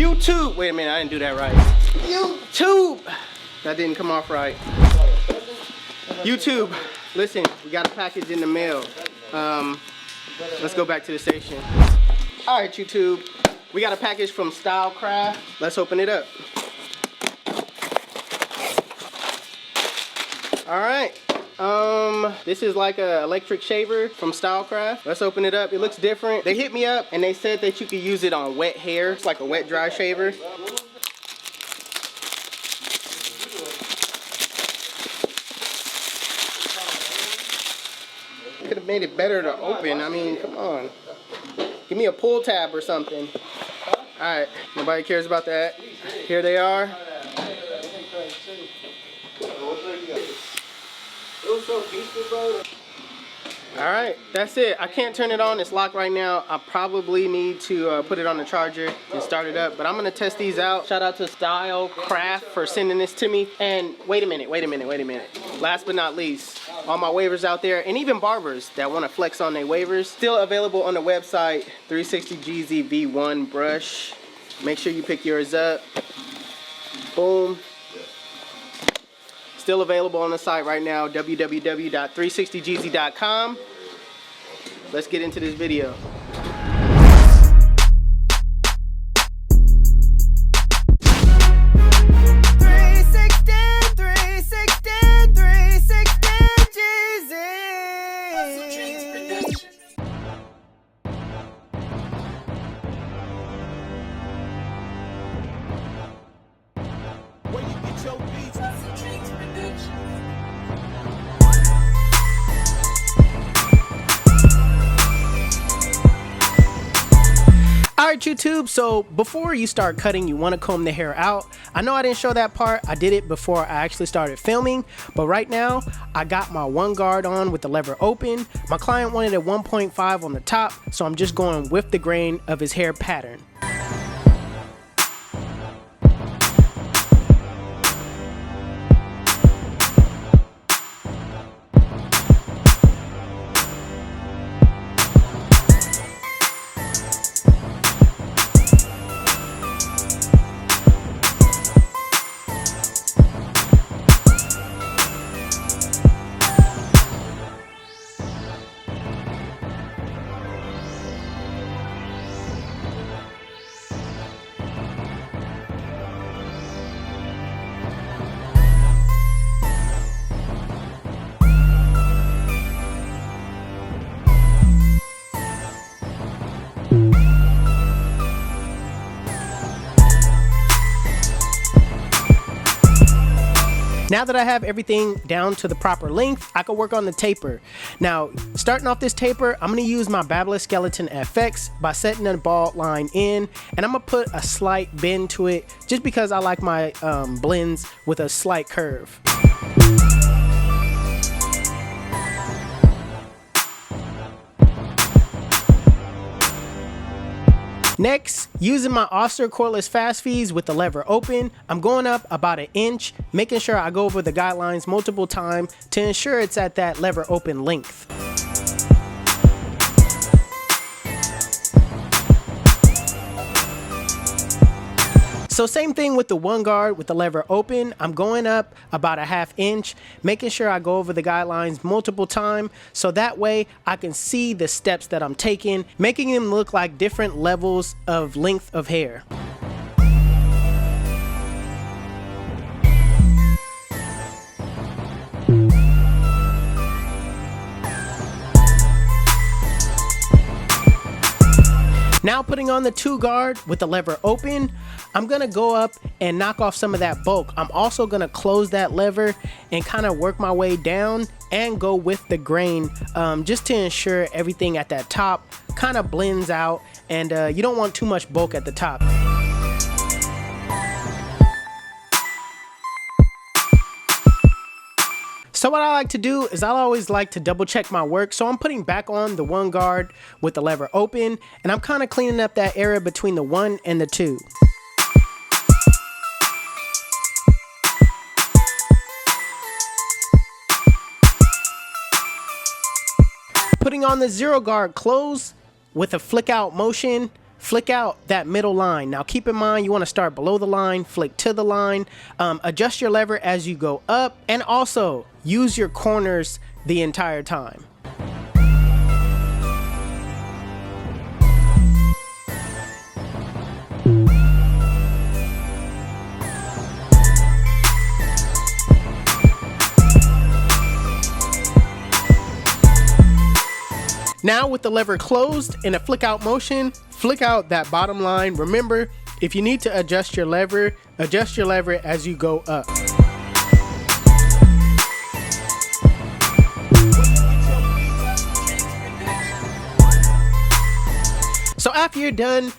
YouTube. Wait a minute, I didn't do that right. YouTube. That didn't come off right. YouTube, listen, we got a package in the mail. Let's go back to the station. All right, YouTube, we got a package from Stylecraft. Let's open it up. All right. This is like a electric shaver from Stylecraft. Let's open it up. It looks different. They hit me up and they said that you could use it on wet hair. It's like a wet dry shaver. Could have made it better to open. I mean, come on. Give me a pull tab or something. All right, nobody cares about that. Here they are. All right, that's it. I can't turn it on. It's locked right now. I probably need to put it on the charger and start it up, but I'm gonna test these out. Shout out to Stylecraft for sending this to me. And wait a minute. Last but not least, all my wavers out there, and even barbers that want to flex on their wavers, still available on the website. 360GZ V1 brush. Make sure you pick yours up. Boom. Still available on the site right now, www.360gz.com. Let's get into this video. Alright YouTube, so before you start cutting, you want to comb the hair out. I know I didn't show that part. I did it before I actually started filming, but right now I got my one guard on with the lever open. My client wanted a 1.5 on the top, so I'm just going with the grain of his hair pattern. Now that I have everything down to the proper length, I can work on the taper. Now, starting off this taper, I'm gonna use my Babyliss Skeleton FX by setting the ball line in, and I'm gonna put a slight bend to it just because I like my blends with a slight curve. Next, using my Officer cordless fast feeds with the lever open, I'm going up about 1 inch, making sure I go over the guidelines multiple times to ensure it's at that lever open length. So same thing with the one guard with the lever open. I'm going up about 1/2 inch, making sure I go over the guidelines multiple times so that way I can see the steps that I'm taking, making them look like different levels of length of hair. Now putting on the 2 guard with the lever open, I'm gonna go up and knock off some of that bulk. I'm also gonna close that lever and kind of work my way down and go with the grain just to ensure everything at that top kind of blends out, and you don't want too much bulk at the top. So what I like to do is I always like to double check my work. So I'm putting back on the 1 guard with the lever open, and I'm kind of cleaning up that area between the 1 and the 2. Putting on the 0 guard close with a flick out motion, flick out that middle line. Now keep in mind, you want to start below the line, flick to the line, adjust your lever as you go up, and also use your corners the entire time. Now with the lever closed in a flick out motion, flick out that bottom line. Remember, if you need to adjust your lever as you go up. So after you're done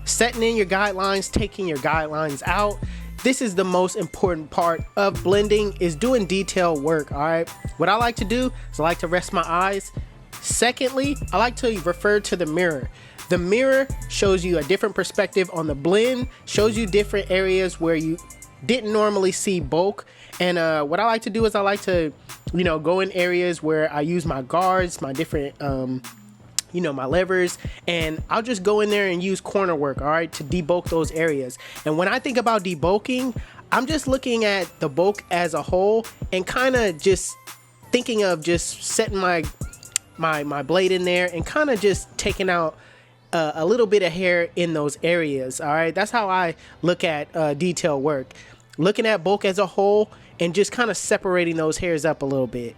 setting in your guidelines, taking your guidelines out, this is the most important part of blending, is doing detail work, all right? What I like to do is I like to rest my eyes. Secondly, I like to refer to the mirror. The mirror shows you a different perspective on the blend, shows you different areas where you didn't normally see bulk. And what I like to do is I like to, go in areas where I use my guards, my different, my levers, and I'll just go in there and use corner work, all right, to debulk those areas. And when I think about debulking, I'm just looking at the bulk as a whole and kind of just thinking of just setting my blade in there and kind of just taking out a little bit of hair in those areas. All right, that's how I look at detail work, looking at bulk as a whole and just kind of separating those hairs up a little bit.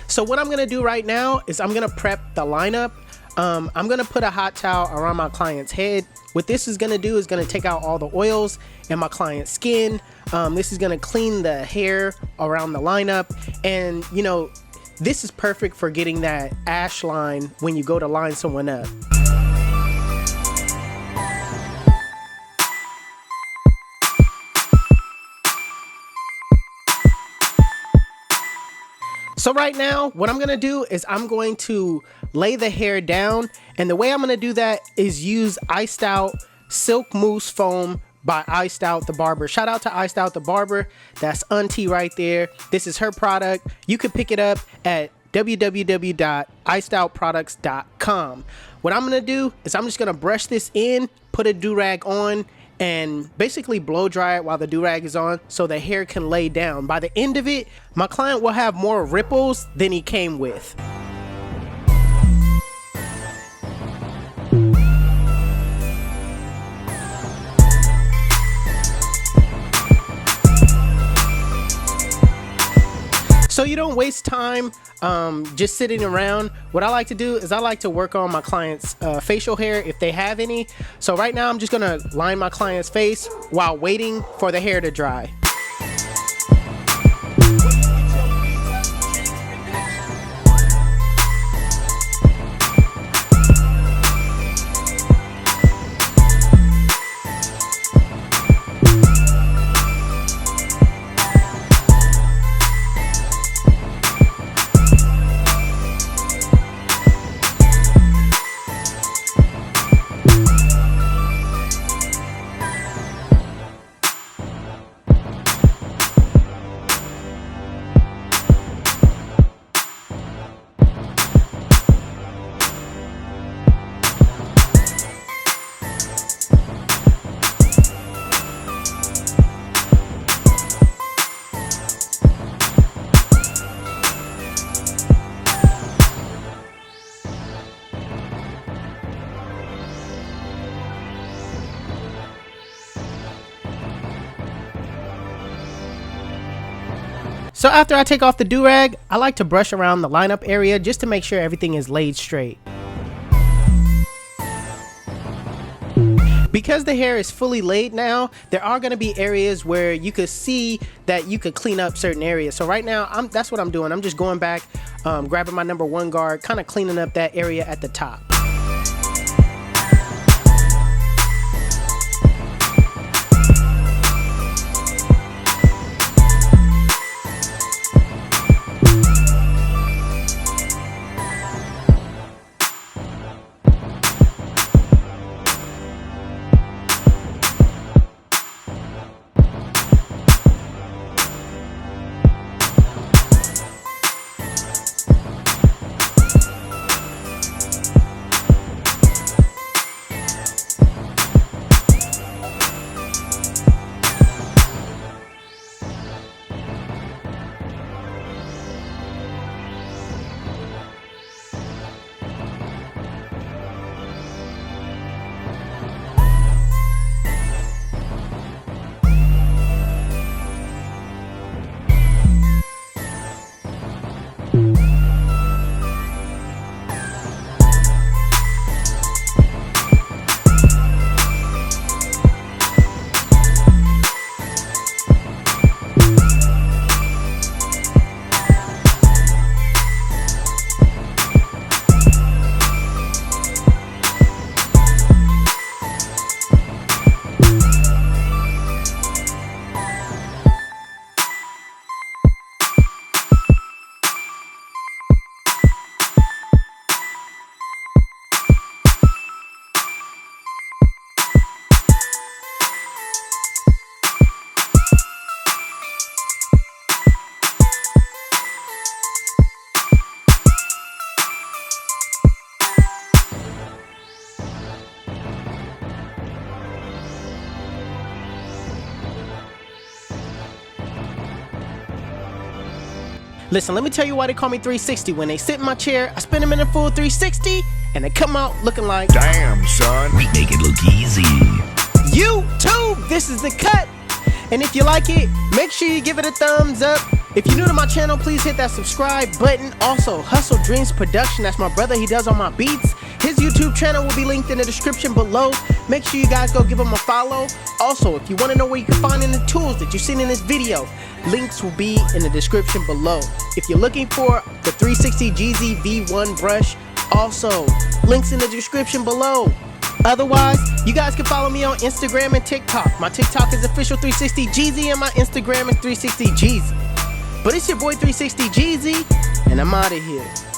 So what I'm gonna do right now is I'm gonna prep the lineup. I'm gonna put a hot towel around my client's head. What this is gonna do is gonna take out all the oils in my client's skin. This is gonna clean the hair around the lineup, and this is perfect for getting that ash line when you go to line someone up. So right now, what I'm gonna do is I'm going to lay the hair down, and the way I'm gonna do that is use Iced Out Silk Mousse Foam by Iced Out the Barber. Shout out to Iced Out the Barber. That's Auntie right there. This is her product. You can pick it up at www.icedoutproducts.com. What I'm gonna do is I'm just gonna brush this in, put a do-rag on, and basically blow dry it while the do-rag is on so the hair can lay down. By the end of it, my client will have more ripples than he came with. So you don't waste time just sitting around. What I like to do is I like to work on my client's facial hair if they have any. So right now I'm just gonna line my client's face while waiting for the hair to dry. So after I take off the do-rag, I like to brush around the lineup area just to make sure everything is laid straight. Because the hair is fully laid now, there are going to be areas where you could see that you could clean up certain areas. So right now, that's what I'm doing. I'm just going back, grabbing my number 1 guard, kind of cleaning up that area at the top. Listen, let me tell you why they call me 360. When they sit in my chair, I spin them in a full 360, and they come out looking like, damn, son, we make it look easy. YouTube, this is the cut. And if you like it, make sure you give it a thumbs up. If you're new to my channel, please hit that subscribe button. Also, HustleDreamProduction, that's my brother, he does all my beats. His YouTube channel will be linked in the description below. Make sure you guys go give him a follow. Also, if you want to know where you can find any tools that you've seen in this video, links will be in the description below. If you're looking for the 360 GZ V1 brush, also links in the description below. Otherwise, you guys can follow me on Instagram and TikTok. My TikTok is official360GZ and my Instagram is 360GZ. But it's your boy 360GZ, and I'm out of here.